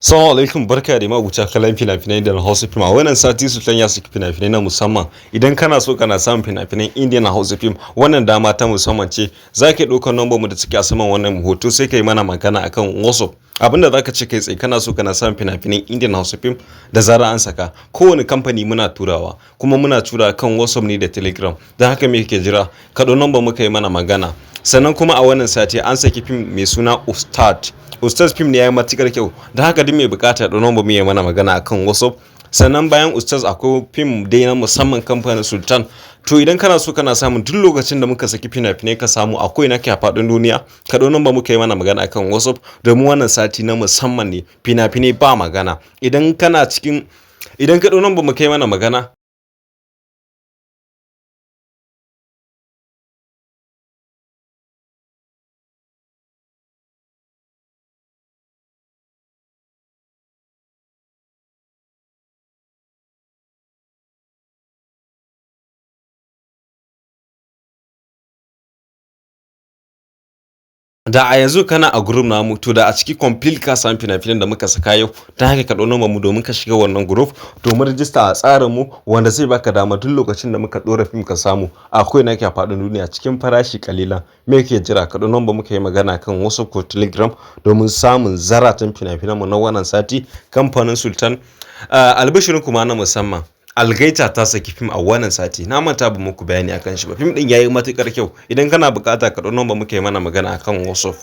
Assalamu alaikum, barka da mabuta kallon fina-finai da na Hausa film. A wannan sati Sultan ya saki fina-finai na musamman. Idan kana so kana samun fina-finan Indian na Hausa film, wannan dama ta musamman ce. Za ka ɗaukar number mu da take a saman wannan hoto sai ka yi mana magana akan WhatsApp. Abinda za ka ce kai tsaye kana so kana samun fina-finan Indian Hausa film da zara an saka. Kowane kamfani muna turawa, kuma muna tura kan WhatsApp ne da Telegram. Don haka me kake jira? Ka ɗau number mu ka yi mana magana. Sannan kuma a wannan sati an saki fim mai suna Ustaad. Ustaz film ne ya yi matukar kyau, da haka duk mai bukata da nomba mu yi mana magana akan WhatsApp. Sannan bayan Ustaz akwai film dai na musamman kamfanin Sultan. To idan kana so kana samun duk lokacin da muka saki fina-finai ka samu akwai na ke a faɗin duniya, ka ɗau nomba muka yi mana magana akan WhatsApp domin wannan sati na musamman ne, fina-finai ba magana. Idan ka ɗau nomba muka yi mana magana. Da a yanzu kana a group namu, to da a ciki complete ka samu fina-finan da muka saka yau. Ta haka ka ɗau number mu domin ka shiga wannan group domin rijista a tsarin mu, wanda zai baka dama duk lokacin da muka ɗora film ka samu akwai nake a faɗin duniya cikin farashi kalilan. Me yake jira? Ka ɗau number muka yi magana kan WhatsApp ko Telegram domin samun zaratan fina-finan mu na wannan sati kamfanin Sultan. Albishirin kuma na musamman, Algaita ta saki fim a wannan sati. Na manta ba muku bayani akan shi ba. Fim din yayi matukar kyau. Idan kana bukata ka ɗau number muka yi mana magana akan WhatsApp.